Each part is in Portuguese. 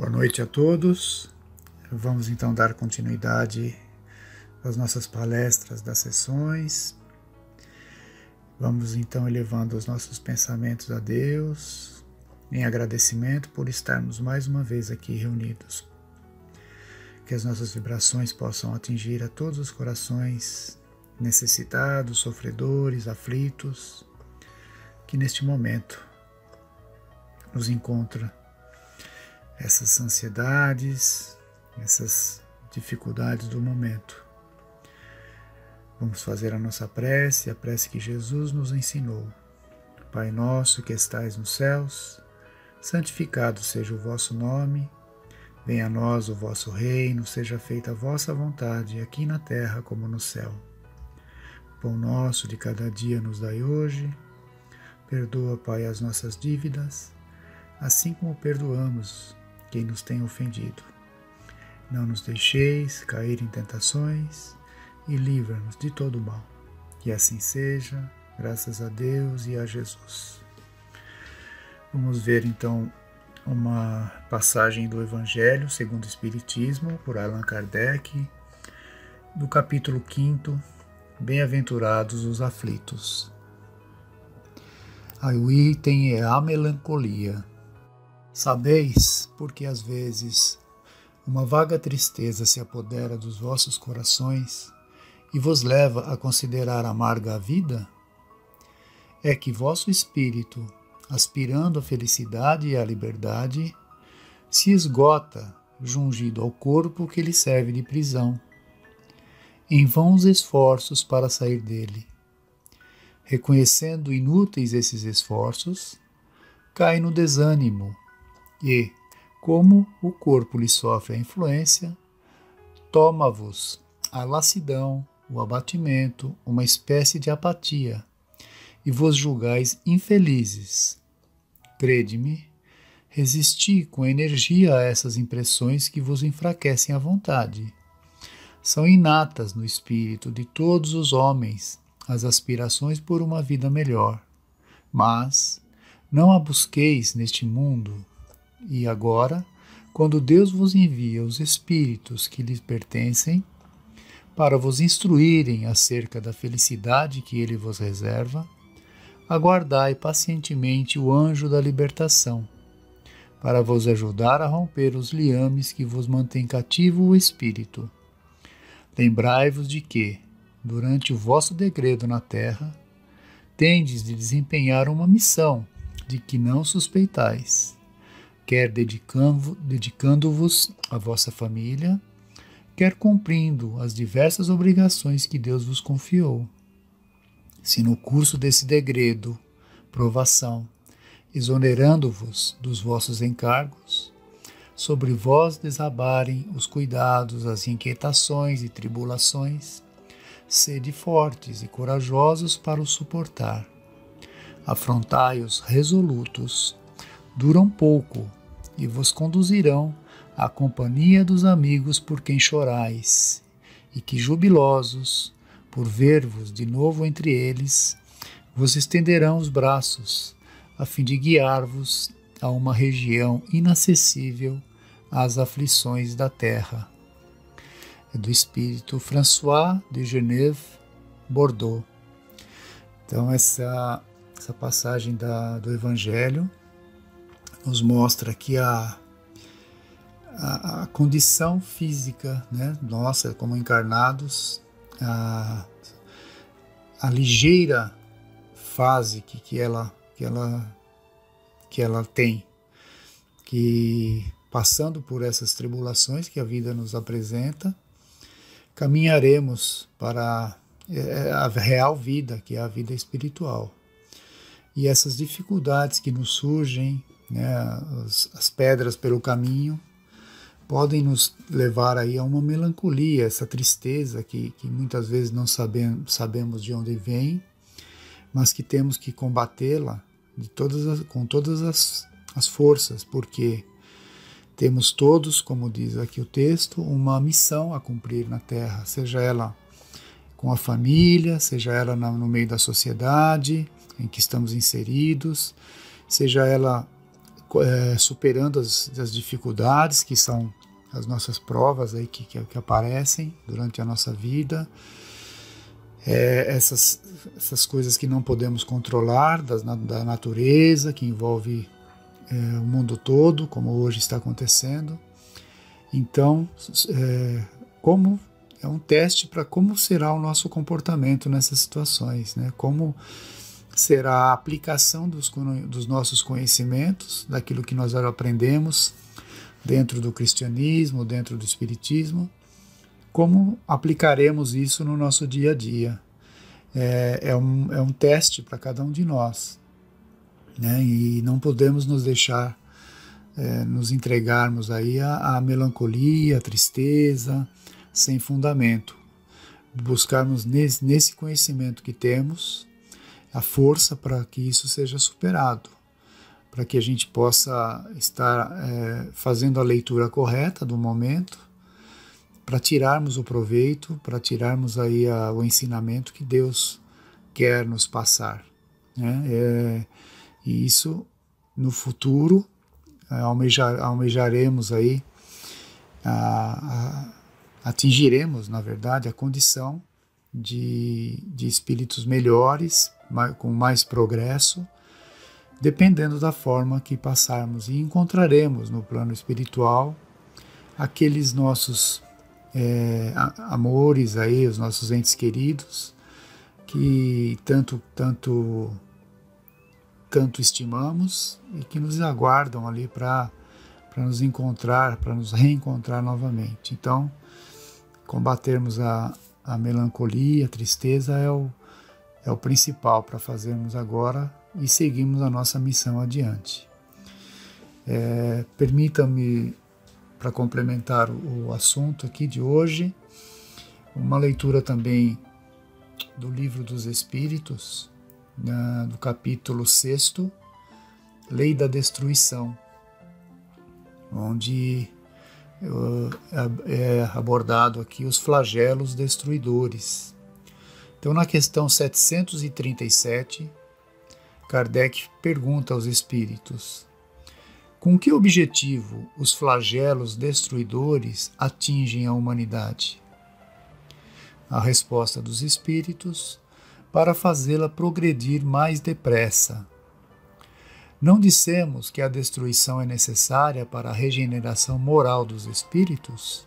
Boa noite a todos. Vamos então dar continuidade às nossas palestras das sessões. Vamos então elevando os nossos pensamentos a Deus, em agradecimento por estarmos mais uma vez aqui reunidos. Que as nossas vibrações possam atingir a todos os corações necessitados, sofredores, aflitos, que neste momento nos encontra essas ansiedades, essas dificuldades do momento. Vamos fazer a nossa prece, a prece que Jesus nos ensinou. Pai nosso que estais nos céus, santificado seja o vosso nome, venha a nós o vosso reino, seja feita a vossa vontade, aqui na terra como no céu. O pão nosso de cada dia nos dai hoje, perdoa, Pai, as nossas dívidas, assim como perdoamos quem nos tem ofendido. Não nos deixeis cair em tentações e livra-nos de todo o mal. Que assim seja, graças a Deus e a Jesus. Vamos ver então uma passagem do Evangelho segundo o Espiritismo, por Allan Kardec, do capítulo 5, Bem-aventurados os aflitos. O item é a melancolia. Sabeis, porque às vezes uma vaga tristeza se apodera dos vossos corações e vos leva a considerar amarga a vida? É que vosso espírito, aspirando à felicidade e à liberdade, se esgota jungido ao corpo que lhe serve de prisão, em vãos esforços para sair dele. Reconhecendo inúteis esses esforços, cai no desânimo e, como o corpo lhe sofre a influência, toma-vos a lassidão, o abatimento, uma espécie de apatia, e vos julgais infelizes. Crede-me, resisti com energia a essas impressões que vos enfraquecem a vontade. São inatas no espírito de todos os homens as aspirações por uma vida melhor, mas não a busqueis neste mundo. E agora, quando Deus vos envia os espíritos que lhes pertencem, para vos instruírem acerca da felicidade que Ele vos reserva, aguardai pacientemente o anjo da libertação, para vos ajudar a romper os liames que vos mantêm cativo o espírito. Lembrai-vos de que, durante o vosso degredo na terra, tendes de desempenhar uma missão de que não suspeitais, quer dedicando-vos à vossa família, quer cumprindo as diversas obrigações que Deus vos confiou. Se no curso desse degredo, provação, exonerando-vos dos vossos encargos, sobre vós desabarem os cuidados, as inquietações e tribulações, sede fortes e corajosos para os suportar. Afrontai-os resolutos, duram pouco, e vos conduzirão à companhia dos amigos por quem chorais, e que jubilosos, por ver-vos de novo entre eles, vos estenderão os braços, a fim de guiar-vos a uma região inacessível às aflições da terra. É do espírito François de Geneve, Bordeaux. Então essa passagem do Evangelho nos mostra que a condição física, né, nossa como encarnados, a ligeira fase que ela tem, que passando por essas tribulações que a vida nos apresenta, caminharemos para a real vida, que é a vida espiritual. E essas dificuldades que nos surgem, né, as pedras pelo caminho, podem nos levar aí a uma melancolia, essa tristeza que muitas vezes não sabemos de onde vem, mas que temos que combatê-la com todas as forças, porque temos todos, como diz aqui o texto, uma missão a cumprir na Terra, seja ela com a família, seja ela no meio da sociedade em que estamos inseridos, seja ela superando as dificuldades que são as nossas provas aí que aparecem durante a nossa vida, essas coisas que não podemos controlar da natureza, que envolve o mundo todo, como hoje está acontecendo. Então, como é um teste para como será o nosso comportamento nessas situações, né? Como será a aplicação dos nossos conhecimentos, daquilo que nós aprendemos dentro do cristianismo, dentro do espiritismo, como aplicaremos isso no nosso dia a dia. É um teste para cada um de nós, né? E não podemos nos deixar nos entregarmos aí à melancolia, à tristeza, sem fundamento. Buscarmos nesse conhecimento que temos a força para que isso seja superado, para que a gente possa estar fazendo a leitura correta do momento, para tirarmos o proveito, para tirarmos aí o ensinamento que Deus quer nos passar, né? E isso no futuro almejaremos aí, atingiremos, na verdade, a condição de espíritos melhores, com mais progresso, dependendo da forma que passarmos, e encontraremos no plano espiritual aqueles nossos amores aí, os nossos entes queridos, que tanto estimamos e que nos aguardam ali para nos encontrar, para nos reencontrar novamente. Então, combatermos a melancolia, a tristeza é o principal para fazermos agora e seguirmos a nossa missão adiante. Permita-me, para complementar o assunto aqui de hoje, uma leitura também do Livro dos Espíritos, do capítulo 6, Lei da Destruição, onde é abordado aqui os flagelos destruidores. Então, na questão 737, Kardec pergunta aos espíritos: com que objetivo os flagelos destruidores atingem a humanidade? A resposta dos espíritos: para fazê-la progredir mais depressa. Não dissemos que a destruição é necessária para a regeneração moral dos espíritos,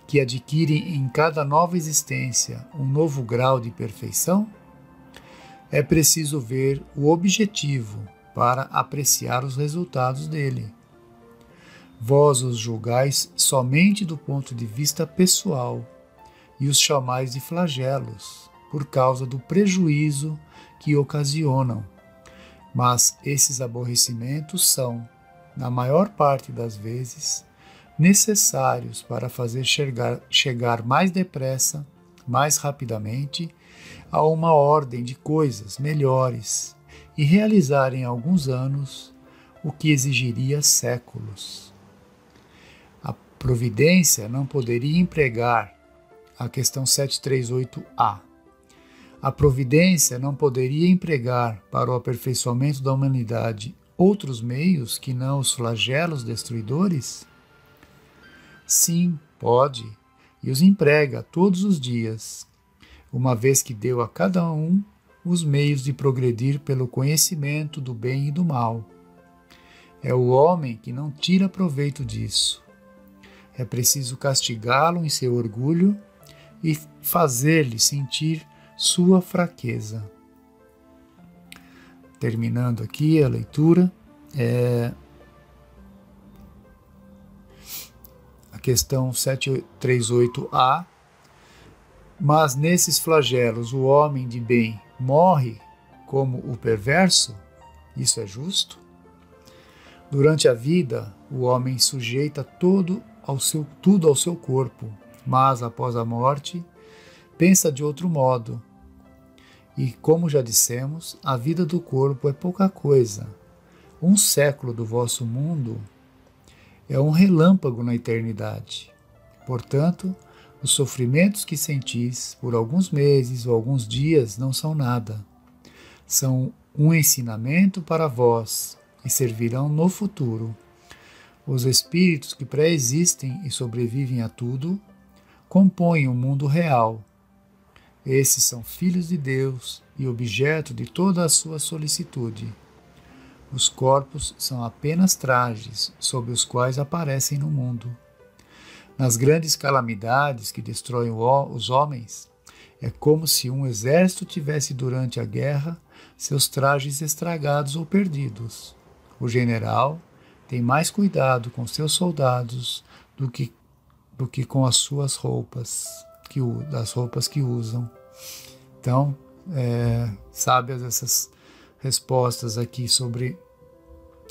que adquirem em cada nova existência um novo grau de perfeição? É preciso ver o objetivo para apreciar os resultados dele. Vós os julgais somente do ponto de vista pessoal e os chamais de flagelos, por causa do prejuízo que ocasionam. Mas esses aborrecimentos são, na maior parte das vezes, necessários para fazer chegar mais depressa, mais rapidamente, a uma ordem de coisas melhores e realizar em alguns anos o que exigiria séculos. A providência não poderia empregar, a questão 738A, a providência não poderia empregar para o aperfeiçoamento da humanidade outros meios que não os flagelos destruidores? Sim, pode, e os emprega todos os dias, uma vez que deu a cada um os meios de progredir pelo conhecimento do bem e do mal. É o homem que não tira proveito disso. É preciso castigá-lo em seu orgulho e fazer-lhe sentir sua fraqueza. Terminando aqui a leitura, a questão 738A. Mas nesses flagelos o homem de bem morre como o perverso? Isso é justo? Durante a vida, o homem sujeita tudo ao seu corpo, mas após a morte, pensa de outro modo. E, como já dissemos, a vida do corpo é pouca coisa. Um século do vosso mundo é um relâmpago na eternidade. Portanto, os sofrimentos que sentis por alguns meses ou alguns dias não são nada. São um ensinamento para vós, e servirão no futuro. Os espíritos que pré-existem e sobrevivem a tudo compõem o mundo real. Esses são filhos de Deus e objeto de toda a sua solicitude. Os corpos são apenas trajes sob os quais aparecem no mundo. Nas grandes calamidades que destroem os homens, é como se um exército tivesse durante a guerra seus trajes estragados ou perdidos. O general tem mais cuidado com seus soldados do que com as suas roupas, das roupas que usam. Então, sábias essas respostas aqui sobre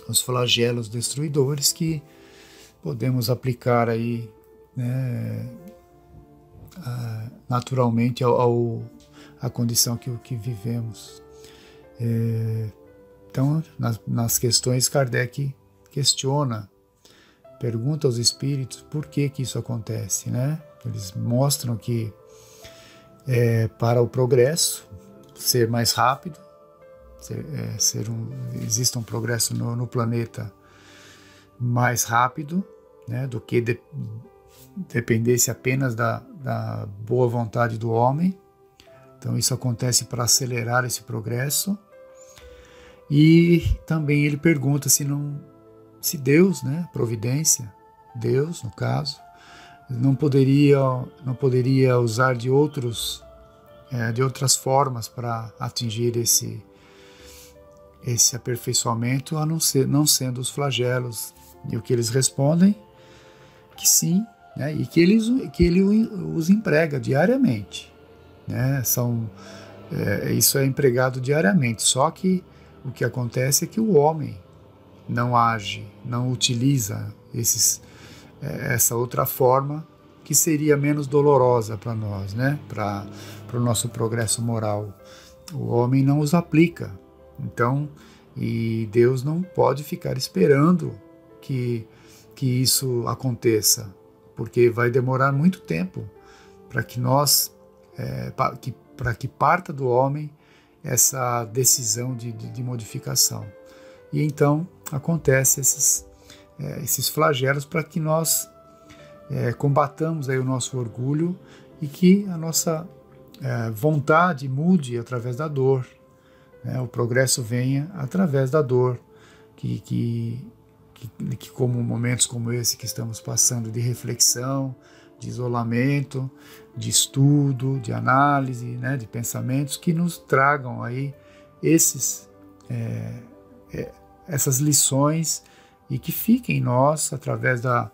os flagelos destruidores que podemos aplicar aí, né, naturalmente à condição que vivemos. Então, nas questões, Kardec questiona, pergunta aos espíritos por que isso acontece, né? Eles mostram que para o progresso ser mais rápido, existe um progresso no planeta mais rápido, né, do que dependesse apenas da boa vontade do homem. Então isso acontece para acelerar esse progresso. E também ele pergunta se Deus, né, providência, Deus no caso, não poderia usar de outras formas para atingir esse aperfeiçoamento, não sendo os flagelos. E o que eles respondem? Que sim, né, e que ele os emprega diariamente, né? Isso é empregado diariamente, só que o que acontece é que o homem não age, não utiliza essa outra forma que seria menos dolorosa para nós, né? Para o nosso progresso moral. O homem não os aplica. Então, e Deus não pode ficar esperando que isso aconteça, porque vai demorar muito tempo para que para que parta do homem essa decisão de modificação. E então acontece esses flagelos para que nós combatamos aí o nosso orgulho e que a nossa vontade mude através da dor, né? O progresso venha através da dor, que como momentos como esse que estamos passando de reflexão, de isolamento, de estudo, de análise, né, de pensamentos que nos tragam aí essas lições e que fiquem em nós através da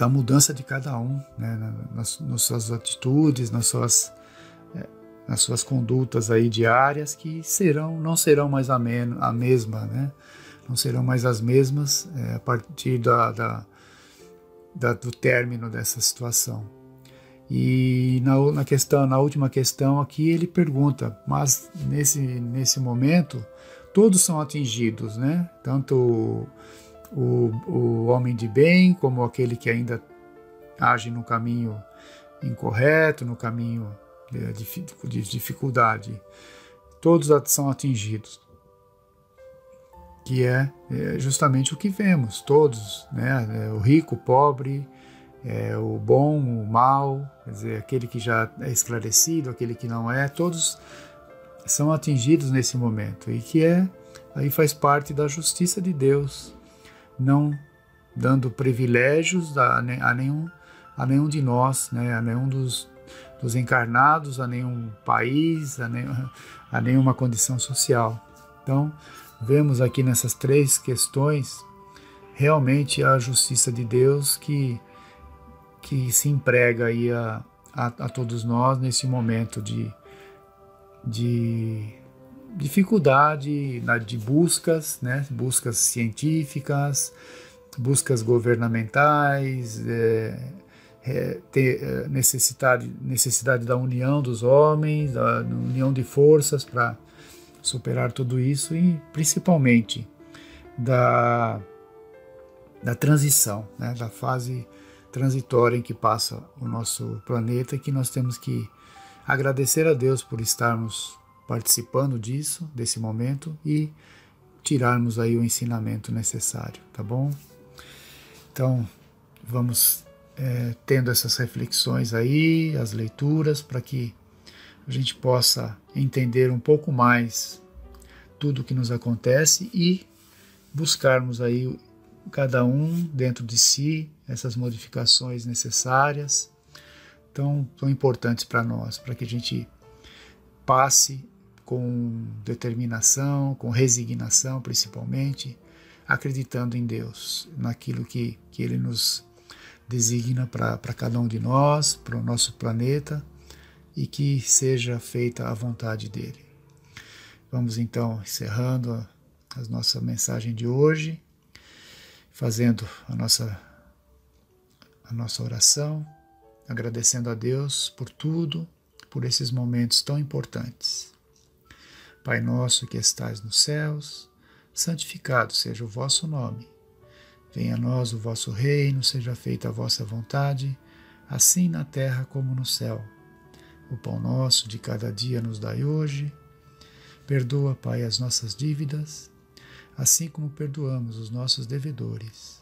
mudança de cada um, né, nas suas atitudes, nas suas condutas aí diárias, que não serão mais a mesma, né? Não serão mais as mesmas a partir do término dessa situação. E na última questão aqui ele pergunta, mas nesse momento todos são atingidos, né? Tanto o homem de bem como aquele que ainda age no caminho incorreto, no caminho de dificuldade. Todos são atingidos. Que é justamente o que vemos, todos, né? O rico, o pobre, o bom, o mal, quer dizer, aquele que já é esclarecido, aquele que não é, todos são atingidos nesse momento, e que aí faz parte da justiça de Deus, não dando privilégios a nenhum de nós, né? A nenhum dos encarnados, a nenhum país, a nenhuma condição social. Então, vemos aqui nessas três questões realmente a justiça de Deus que se emprega aí a todos nós nesse momento de dificuldade, de buscas, né? Buscas científicas, buscas governamentais, necessidade da união dos homens, da união de forças para superar tudo isso e principalmente da transição, né, da fase transitória em que passa o nosso planeta, e que nós temos que agradecer a Deus por estarmos participando disso, desse momento, e tirarmos aí o ensinamento necessário, tá bom? Então, vamos tendo essas reflexões aí, as leituras, para que a gente possa entender um pouco mais tudo o que nos acontece e buscarmos aí cada um dentro de si essas modificações necessárias, tão importantes para nós, para que a gente passe com determinação, com resignação principalmente, acreditando em Deus, naquilo que Ele nos designa para cada um de nós, para o nosso planeta, e que seja feita a vontade dEle. Vamos então encerrando a nossa mensagem de hoje, fazendo a nossa oração, agradecendo a Deus por tudo, por esses momentos tão importantes. Pai nosso que estais nos céus, santificado seja o vosso nome. Venha a nós o vosso reino, seja feita a vossa vontade, assim na terra como no céu. O pão nosso de cada dia nos dai hoje. Perdoa, Pai, as nossas dívidas, assim como perdoamos os nossos devedores.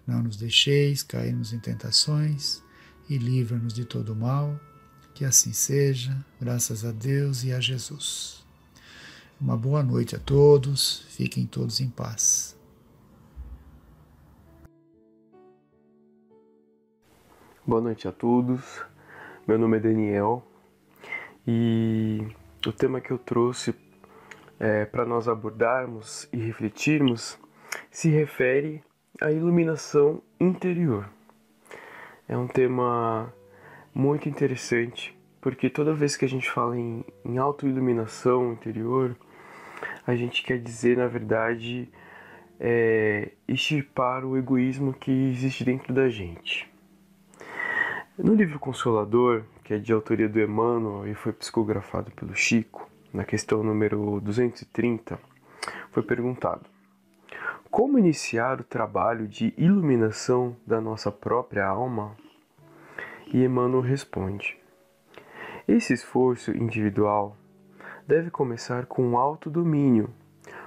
Não nos deixeis cairmos em tentações e livra-nos de todo mal. Que assim seja, graças a Deus e a Jesus. Uma boa noite a todos, fiquem todos em paz. Boa noite a todos, meu nome é Daniel e o tema que eu trouxe para nós abordarmos e refletirmos se refere à iluminação interior. É um tema muito interessante, porque toda vez que a gente fala em autoiluminação interior, a gente quer dizer, na verdade, extirpar o egoísmo que existe dentro da gente. No livro Consolador, que é de autoria do Emmanuel e foi psicografado pelo Chico, na questão número 230, foi perguntado: como iniciar o trabalho de iluminação da nossa própria alma? E Emmanuel responde: esse esforço individual deve começar com o autodomínio,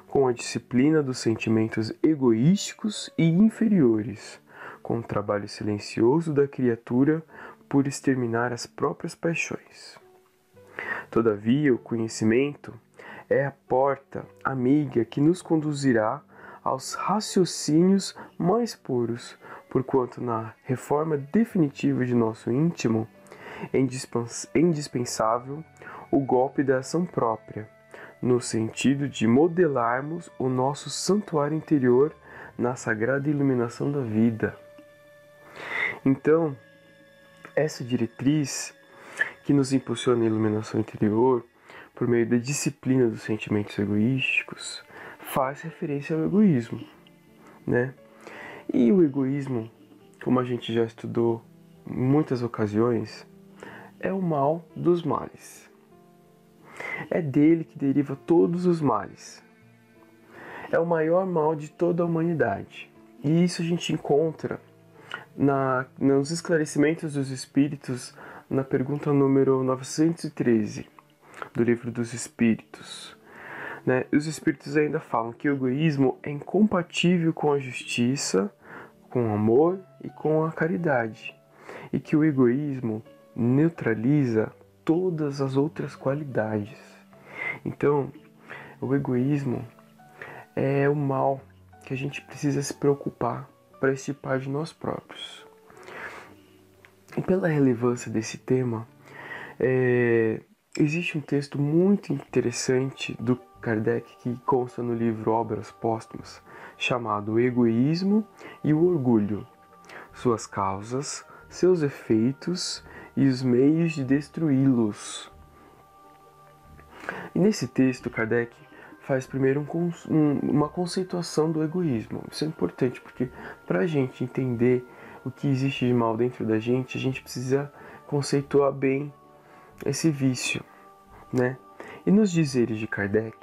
com a disciplina dos sentimentos egoísticos e inferiores, com o trabalho silencioso da criatura por exterminar as próprias paixões. Todavia, o conhecimento é a porta amiga que nos conduzirá aos raciocínios mais puros, porquanto na reforma definitiva de nosso íntimo é indispensável o golpe da ação própria, no sentido de modelarmos o nosso santuário interior na sagrada iluminação da vida. Então, essa diretriz que nos impulsiona a iluminação interior por meio da disciplina dos sentimentos egoísticos faz referência ao egoísmo, né? E o egoísmo, como a gente já estudou em muitas ocasiões, é o mal dos males. É dele que deriva todos os males. É o maior mal de toda a humanidade. E isso a gente encontra nos esclarecimentos dos Espíritos, na pergunta número 913 do Livro dos Espíritos. Os Espíritos ainda falam que o egoísmo é incompatível com a justiça, com o amor e com a caridade, e que o egoísmo neutraliza todas as outras qualidades. Então, o egoísmo é o mal que a gente precisa se preocupar para extirpar de nós próprios. E pela relevância desse tema, existe um texto muito interessante do Kardec que consta no livro Obras Póstumas, chamado O Egoísmo e o Orgulho, suas causas, seus efeitos e os meios de destruí-los. E nesse texto, Kardec faz primeiro uma conceituação do egoísmo. Isso é importante porque para a gente entender o que existe de mal dentro da gente, a gente precisa conceituar bem esse vício, né? E nos dizeres de Kardec,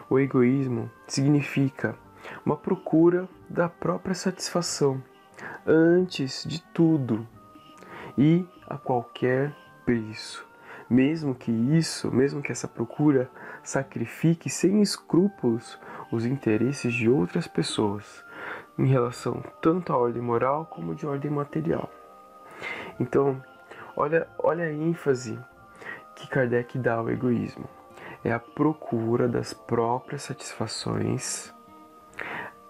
o egoísmo significa uma procura da própria satisfação antes de tudo e a qualquer preço, mesmo que essa procura sacrifique sem escrúpulos os interesses de outras pessoas, em relação tanto à ordem moral como de ordem material. Então, olha a ênfase que Kardec dá ao egoísmo. É a procura das próprias satisfações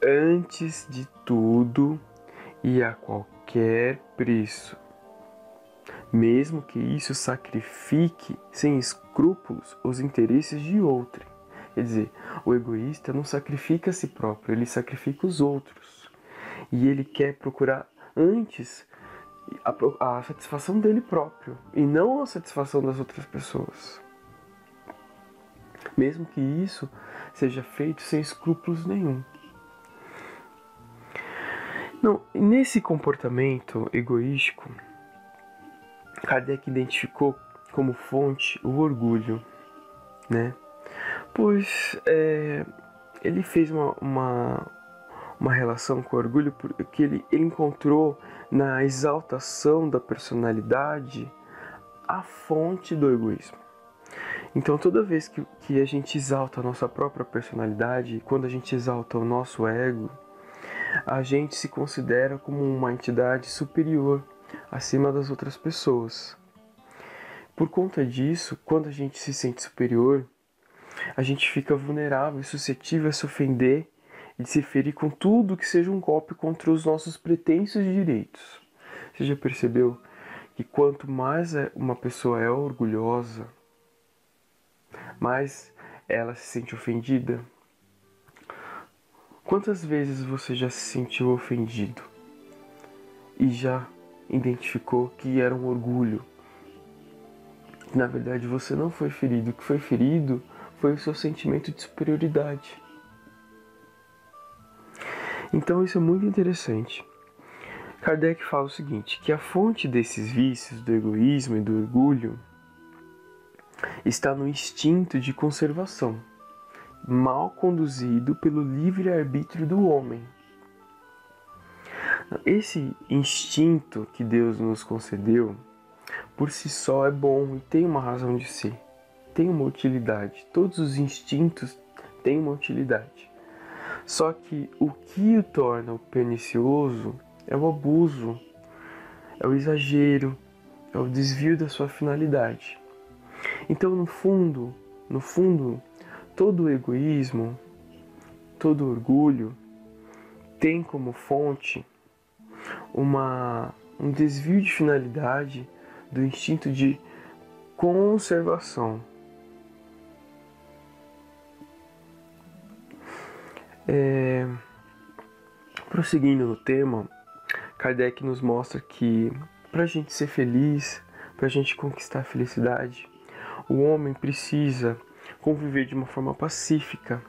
antes de tudo e a qualquer preço, mesmo que isso sacrifique sem escrúpulos os interesses de outrem. Quer dizer, o egoísta não sacrifica a si próprio, ele sacrifica os outros. E ele quer procurar antes a satisfação dele próprio e não a satisfação das outras pessoas. Mesmo que isso seja feito sem escrúpulos nenhum. Não, nesse comportamento egoístico, Kardec identificou como fonte o orgulho, né? Pois ele fez uma relação com o orgulho porque ele encontrou na exaltação da personalidade a fonte do egoísmo. Então, toda vez que a gente exalta a nossa própria personalidade, quando a gente exalta o nosso ego, a gente se considera como uma entidade superior, acima das outras pessoas. Por conta disso, quando a gente se sente superior, a gente fica vulnerável e suscetível a se ofender e se ferir com tudo que seja um golpe contra os nossos pretensos direitos. Você já percebeu que quanto mais uma pessoa é orgulhosa, mais ela se sente ofendida? Quantas vezes você já se sentiu ofendido e já identificou que era um orgulho? Na verdade, você não foi ferido. O que foi ferido foi o seu sentimento de superioridade. Então isso é muito interessante. Kardec fala o seguinte, que a fonte desses vícios, do egoísmo e do orgulho, está no instinto de conservação, mal conduzido pelo livre-arbítrio do homem. Esse instinto que Deus nos concedeu, por si só é bom e tem uma razão de ser, tem uma utilidade. Todos os instintos têm uma utilidade. Só que o que o torna pernicioso é o abuso, é o exagero, é o desvio da sua finalidade. Então, no fundo, todo egoísmo, todo orgulho tem como fonte um desvio de finalidade do instinto de conservação. Prosseguindo no tema, Kardec nos mostra que para a gente ser feliz, para a gente conquistar a felicidade, o homem precisa conviver de uma forma pacífica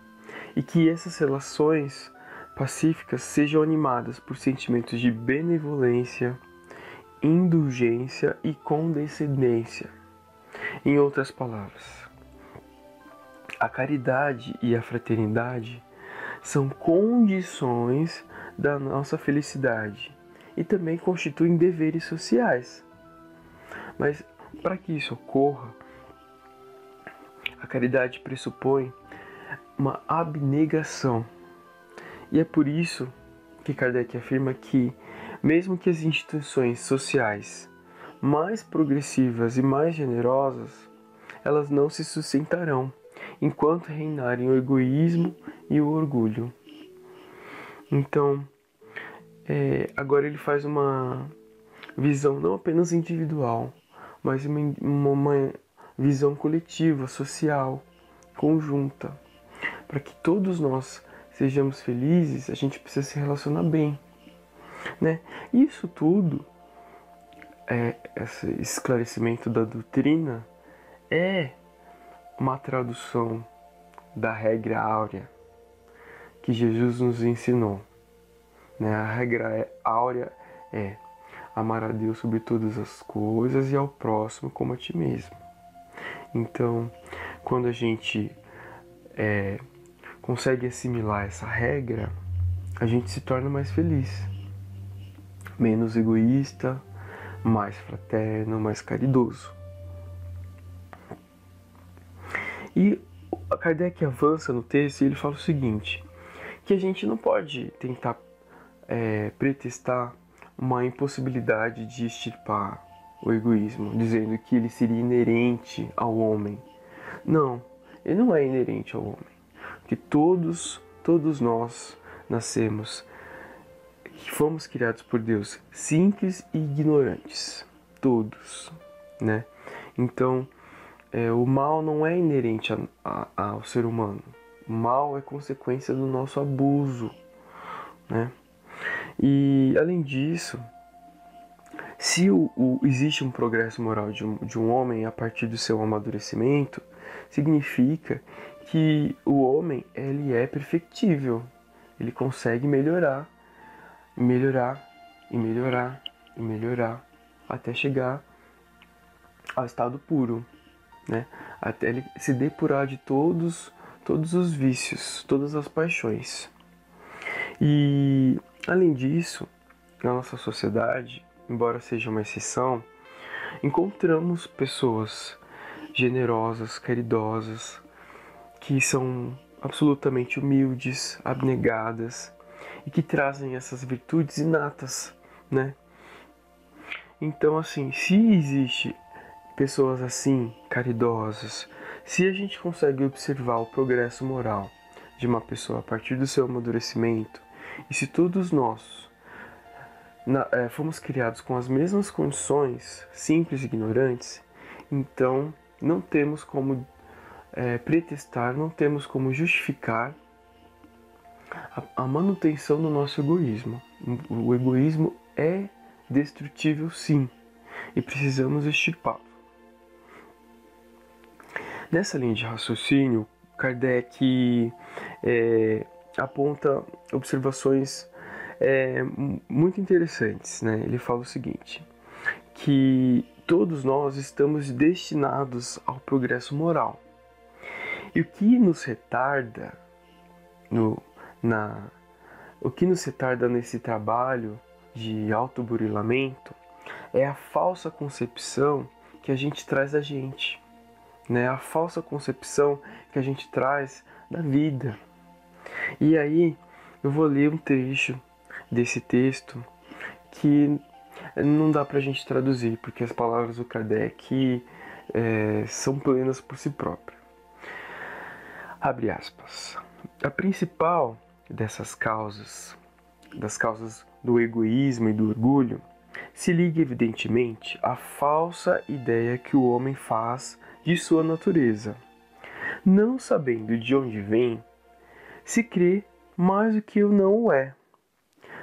e que essas relações pacíficas sejam animadas por sentimentos de benevolência, indulgência e condescendência. Em outras palavras, a caridade e a fraternidade são condições da nossa felicidade e também constituem deveres sociais. Mas para que isso ocorra, a caridade pressupõe uma abnegação. E é por isso que Kardec afirma que, mesmo que as instituições sociais mais progressivas e mais generosas, elas não se sustentarão enquanto reinarem o egoísmo e o orgulho. Então, agora ele faz uma visão não apenas individual, mas uma visão coletiva, social, conjunta. Para que todos nós sejamos felizes, a gente precisa se relacionar bem, né? Isso tudo, esse esclarecimento da doutrina, é uma tradução da regra áurea que Jesus nos ensinou, né? A regra áurea é amar a Deus sobre todas as coisas e ao próximo como a ti mesmo. Então, quando a gente consegue assimilar essa regra, a gente se torna mais feliz, menos egoísta, mais fraterno, mais caridoso. E a Kardec avança no texto e ele fala o seguinte, que a gente não pode tentar pretextar uma impossibilidade de extirpar o egoísmo, dizendo que ele seria inerente ao homem. Não, ele não é inerente ao homem, porque todos nós nascemos, que fomos criados por Deus, simples e ignorantes, todos, né? Então, o mal não é inerente ao ser humano. O mal é consequência do nosso abuso, né? E, além disso, se existe um progresso moral de um homem a partir do seu amadurecimento, significa que o homem ele é perfectível. Ele consegue melhorar, até chegar ao estado puro, né? Até ele se depurar de todos os vícios, todas as paixões. E, além disso, na nossa sociedade, embora seja uma exceção, encontramos pessoas generosas, caridosas, que são absolutamente humildes, abnegadas e que trazem essas virtudes inatas, né? Então, assim, se existe pessoas assim, caridosas, se a gente consegue observar o progresso moral de uma pessoa a partir do seu amadurecimento, e se todos nós fomos criados com as mesmas condições, simples e ignorantes, então não temos como pretextar, não temos como justificar a manutenção do nosso egoísmo. O egoísmo é destrutível, sim, e precisamos extirpá-lo. Nessa linha de raciocínio, Kardec aponta observações muito interessantes, né? Ele fala o seguinte, que todos nós estamos destinados ao progresso moral. E o que nos retarda nesse trabalho de autoburilamento é a falsa concepção que a gente traz da gente, né? A falsa concepção que a gente traz da vida. E aí eu vou ler um trecho desse texto que não dá pra gente traduzir, porque as palavras do Kardec são plenas por si próprias. Abre aspas. A principal dessas causas, das causas do egoísmo e do orgulho, se liga evidentemente à falsa ideia que o homem faz de sua natureza. Não sabendo de onde vem, se crê mais do que não o é.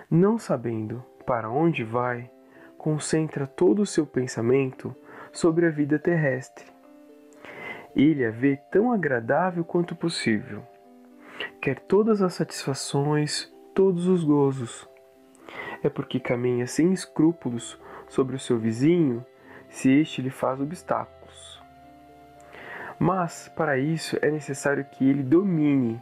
Não sabendo para onde vai, concentra todo o seu pensamento sobre a vida terrestre. Ele a vê tão agradável quanto possível. Quer todas as satisfações, todos os gozos. É porque caminha sem escrúpulos sobre o seu vizinho, se este lhe faz obstáculos. Mas, para isso, é necessário que ele domine.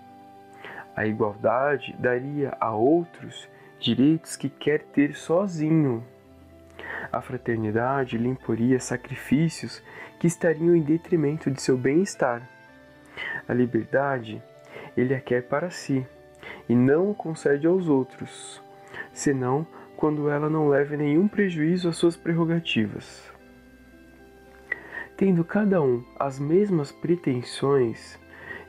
A igualdade daria a outros direitos que quer ter sozinho. A fraternidade lhe imporia sacrifícios que estariam em detrimento de seu bem-estar. A liberdade ele a quer para si, e não o concede aos outros, senão quando ela não leve nenhum prejuízo às suas prerrogativas. Tendo cada um as mesmas pretensões,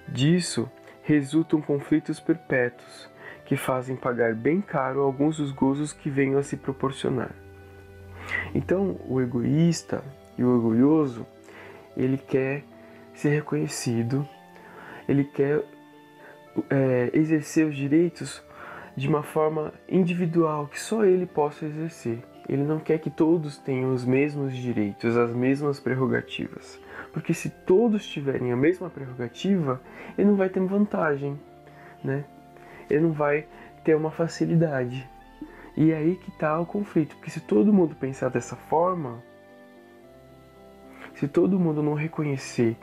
disso resultam conflitos perpétuos, que fazem pagar bem caro alguns dos gozos que venham a se proporcionar. Então, o egoísta e o orgulhoso, ele quer ser reconhecido, ele quer exercer os direitos de uma forma individual, que só ele possa exercer. Ele não quer que todos tenham os mesmos direitos, as mesmas prerrogativas. Porque se todos tiverem a mesma prerrogativa, ele não vai ter vantagem, né? Ele não vai ter uma facilidade. E é aí que está o conflito, porque se todo mundo pensar dessa forma, se todo mundo não reconhecer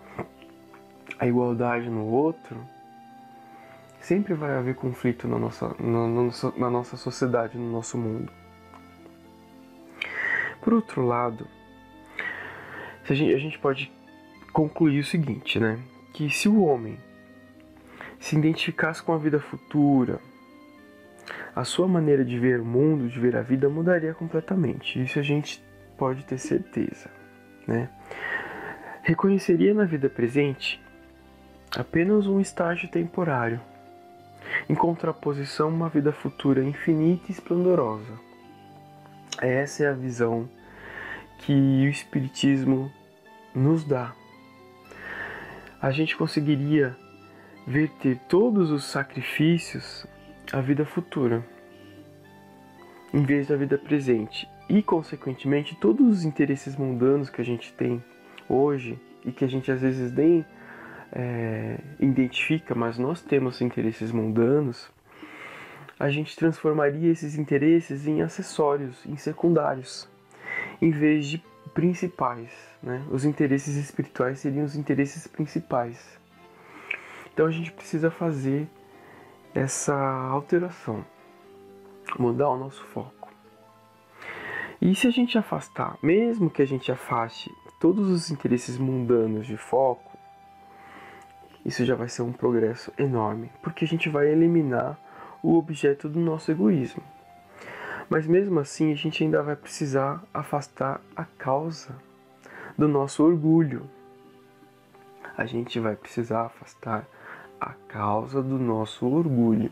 a igualdade no outro, sempre vai haver conflito na nossa sociedade, no nosso mundo. Por outro lado, a gente pode concluir o seguinte, né? que se o homem se identificasse com a vida futura, a sua maneira de ver o mundo, de ver a vida, mudaria completamente. Isso a gente pode ter certeza, né? Reconheceria na vida presente apenas um estágio temporário, em contraposição a uma vida futura infinita e esplendorosa. Essa é a visão que o Espiritismo nos dá. A gente conseguiria verter todos os sacrifícios à vida futura, em vez da vida presente. E, consequentemente, todos os interesses mundanos que a gente tem hoje, e que a gente às vezes nem identifica, mas nós temos interesses mundanos, a gente transformaria esses interesses em acessórios, em secundários, em vez de principais, né? Os interesses espirituais seriam os interesses principais. Então a gente precisa fazer essa alteração, mudar o nosso foco. E se a gente afastar, mesmo que a gente afaste todos os interesses mundanos de foco, isso já vai ser um progresso enorme, porque a gente vai eliminar o objeto do nosso egoísmo. Mas mesmo assim, a gente ainda vai precisar afastar a causa do nosso orgulho. A gente vai precisar afastar a causa do nosso orgulho.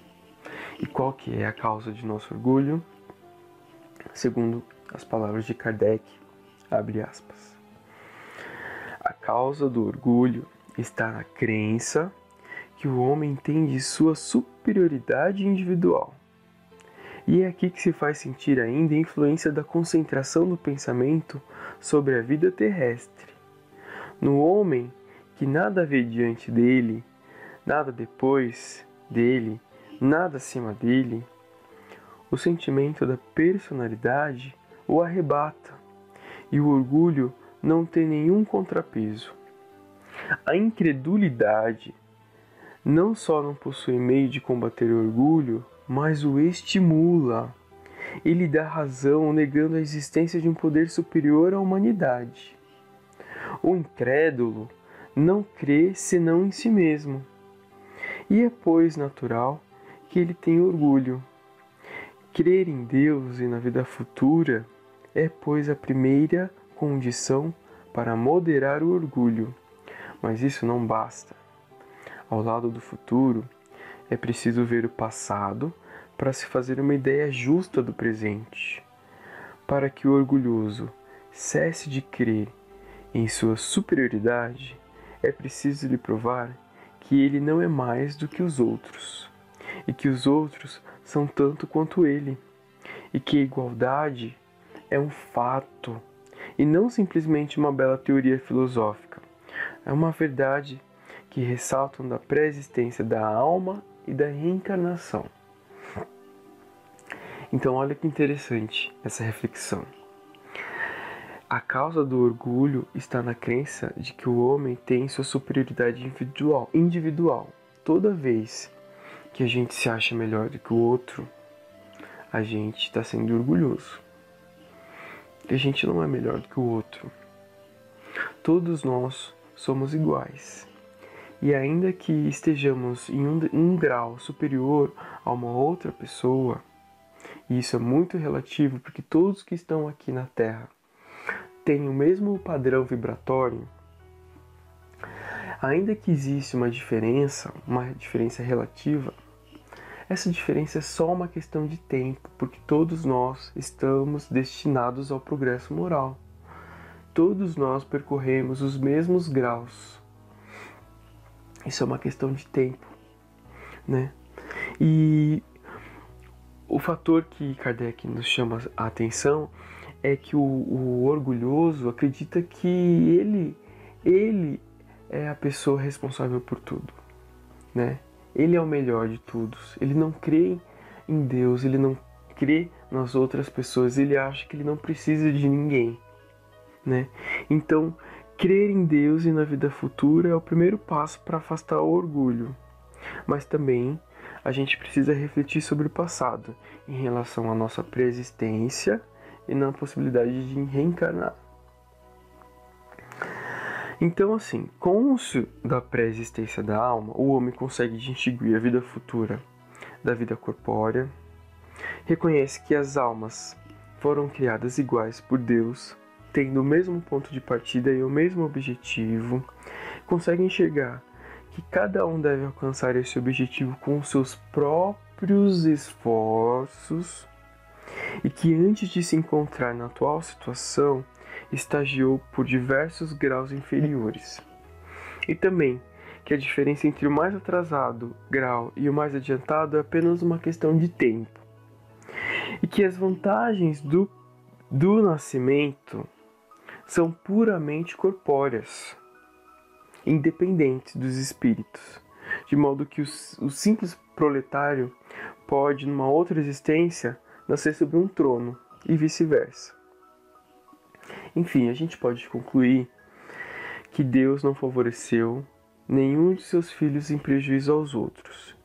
E qual que é a causa de nosso orgulho? Segundo as palavras de Kardec, abre aspas. A causa do orgulho está na crença que o homem tem de sua superioridade individual. E é aqui que se faz sentir ainda a influência da concentração do pensamento sobre a vida terrestre. No homem que nada vê diante dele, nada depois dele, nada acima dele, o sentimento da personalidade o arrebata e o orgulho não tem nenhum contrapeso. A incredulidade não só não possui meio de combater o orgulho, mas o estimula. Ele dá razão, negando a existência de um poder superior à humanidade. O incrédulo não crê senão em si mesmo. E é, pois, natural que ele tenha orgulho. Crer em Deus e na vida futura é, pois, a primeira condição para moderar o orgulho. Mas isso não basta. Ao lado do futuro, é preciso ver o passado para se fazer uma ideia justa do presente. Para que o orgulhoso cesse de crer em sua superioridade, é preciso lhe provar que ele não é mais do que os outros, e que os outros são tanto quanto ele, e que a igualdade é um fato, e não simplesmente uma bela teoria filosófica. É uma verdade que ressaltam da pré-existência da alma e da reencarnação. Então olha que interessante essa reflexão. A causa do orgulho está na crença de que o homem tem sua superioridade individual. Toda vez que a gente se acha melhor do que o outro, a gente está sendo orgulhoso. E a gente não é melhor do que o outro. Todos nós somos iguais. E ainda que estejamos em um grau superior a uma outra pessoa, e isso é muito relativo porque todos que estão aqui na Terra têm o mesmo padrão vibratório, ainda que exista uma diferença relativa, essa diferença é só uma questão de tempo, porque todos nós estamos destinados ao progresso moral. Todos nós percorremos os mesmos graus. Isso é uma questão de tempo, né? E o fator que Kardec nos chama a atenção é que o orgulhoso acredita que ele é a pessoa responsável por tudo, né? Ele é o melhor de todos. Ele não crê em Deus, ele não crê nas outras pessoas, ele acha que ele não precisa de ninguém, né? Então, crer em Deus e na vida futura é o primeiro passo para afastar o orgulho. Mas também a gente precisa refletir sobre o passado, em relação à nossa preexistência e na possibilidade de reencarnar. Então, assim, com o uso da pré-existência da alma, o homem consegue distinguir a vida futura da vida corpórea, reconhece que as almas foram criadas iguais por Deus, tendo o mesmo ponto de partida e o mesmo objetivo, consegue enxergar que cada um deve alcançar esse objetivo com os seus próprios esforços e que antes de se encontrar na atual situação, estagiou por diversos graus inferiores. E também que a diferença entre o mais atrasado grau e o mais adiantado é apenas uma questão de tempo. E que as vantagens do nascimento são puramente corpóreas, independentes dos espíritos, de modo que o simples proletário pode, numa outra existência, nascer sobre um trono e vice-versa. Enfim, a gente pode concluir que Deus não favoreceu nenhum de seus filhos em prejuízo aos outros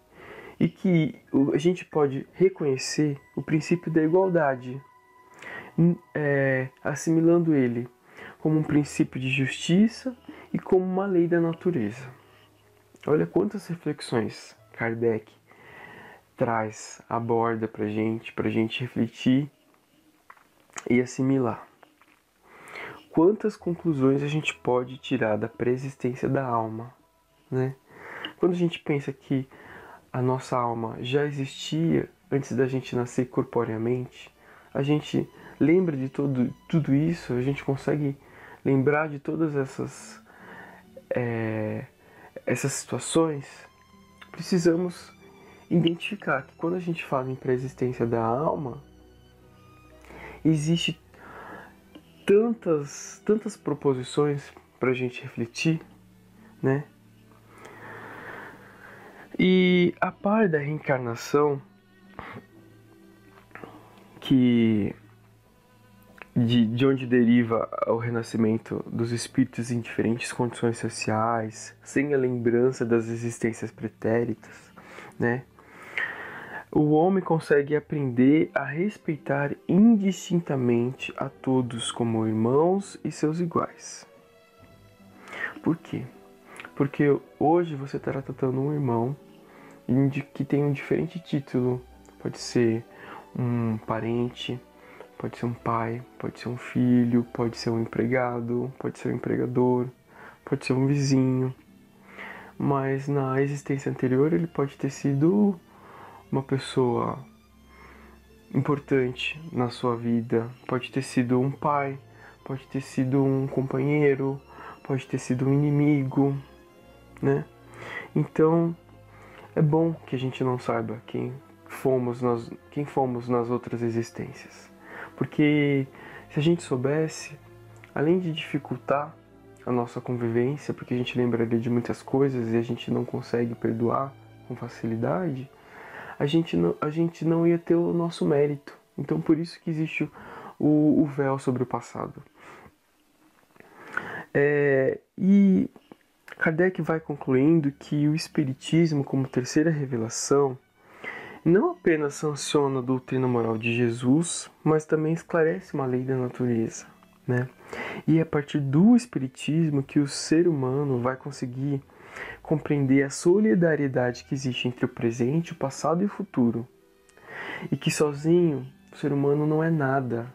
e que a gente pode reconhecer o princípio da igualdade, assimilando ele como um princípio de justiça e como uma lei da natureza. Olha quantas reflexões Kardec aborda pra gente refletir e assimilar. Quantas conclusões a gente pode tirar da pré-existência da alma, né? Quando a gente pensa que a nossa alma já existia antes da gente nascer corporeamente, a gente lembra de tudo isso, a gente consegue lembrar de todas essas situações. Precisamos identificar que quando a gente fala em pré-existência da alma, existe tantas proposições para a gente refletir, né? E a par da reencarnação, que de onde deriva o renascimento dos espíritos em diferentes condições sociais, sem a lembrança das existências pretéritas, né? O homem consegue aprender a respeitar indistintamente a todos como irmãos e seus iguais. Por quê? Porque hoje você está tratando um irmão que tem um diferente título. Pode ser um parente, pode ser um pai, pode ser um filho, pode ser um empregado, pode ser um empregador, pode ser um vizinho. Mas na existência anterior ele pode ter sido uma pessoa importante na sua vida, pode ter sido um pai, pode ter sido um companheiro, pode ter sido um inimigo, né? Então é bom que a gente não saiba quem fomos nas outras existências, porque se a gente soubesse, além de dificultar a nossa convivência, porque a gente lembraria de muitas coisas e a gente não consegue perdoar com facilidade, a gente não ia ter o nosso mérito. Então por isso que existe o véu sobre o passado. E Kardec vai concluindo que o Espiritismo, como terceira revelação, não apenas sanciona a doutrina moral de Jesus, mas também esclarece uma lei da natureza, né? E é a partir do Espiritismo que o ser humano vai conseguir compreender a solidariedade que existe entre o presente, o passado e o futuro. E que sozinho o ser humano não é nada,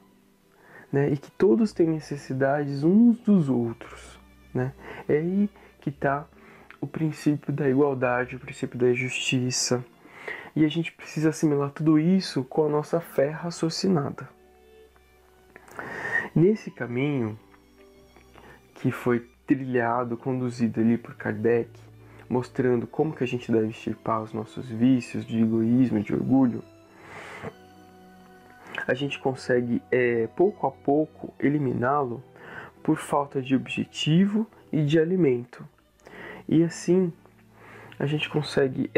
né? E que todos têm necessidades uns dos outros, né? É aí que está o princípio da igualdade, o princípio da justiça. E a gente precisa assimilar tudo isso com a nossa fé raciocinada. Nesse caminho que foi trilhado, conduzido ali por Kardec, mostrando como que a gente deve extirpar os nossos vícios de egoísmo e de orgulho, a gente consegue, pouco a pouco, eliminá-lo por falta de objetivo e de alimento. E assim, a gente consegue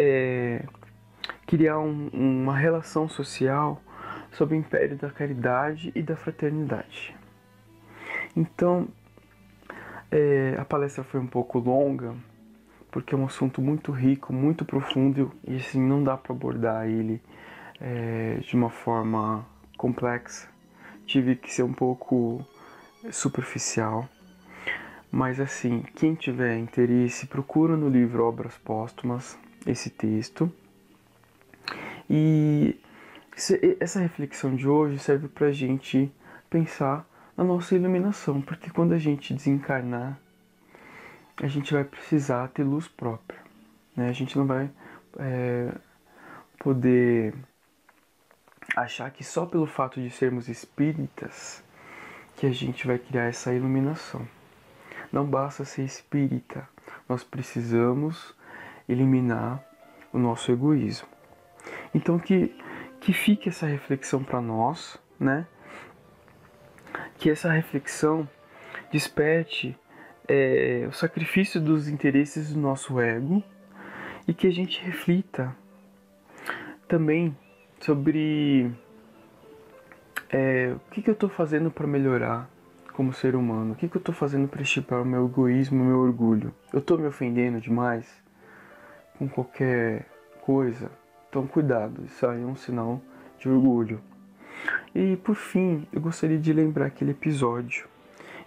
criar uma relação social sob o império da caridade e da fraternidade. Então, a palestra foi um pouco longa, porque é um assunto muito rico, muito profundo, e assim, não dá para abordar ele de uma forma complexa. Tive que ser um pouco superficial, Mas assim, quem tiver interesse, procura no livro Obras Póstumas esse texto. E essa reflexão de hoje serve para a gente pensar na nossa iluminação, porque quando a gente desencarnar, a gente vai precisar ter luz própria, né? A gente não vai poder achar que só pelo fato de sermos espíritas que a gente vai criar essa iluminação. Não basta ser espírita, nós precisamos eliminar o nosso egoísmo. Então que fique essa reflexão para nós, né? Que essa reflexão desperte o sacrifício dos interesses do nosso ego e que a gente reflita também sobre o que eu estou fazendo para melhorar como ser humano, o que eu estou fazendo para extirpar o meu egoísmo, o meu orgulho. Eu estou me ofendendo demais com qualquer coisa? Então cuidado, isso aí é um sinal de orgulho. E por fim, eu gostaria de lembrar aquele episódio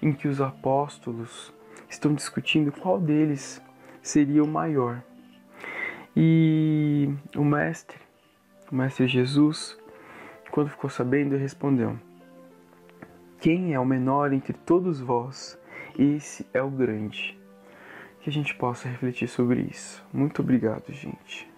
em que os apóstolos estão discutindo qual deles seria o maior. E o mestre Jesus, quando ficou sabendo, respondeu: quem é o menor entre todos vós, esse é o grande. Que a gente possa refletir sobre isso. Muito obrigado, gente.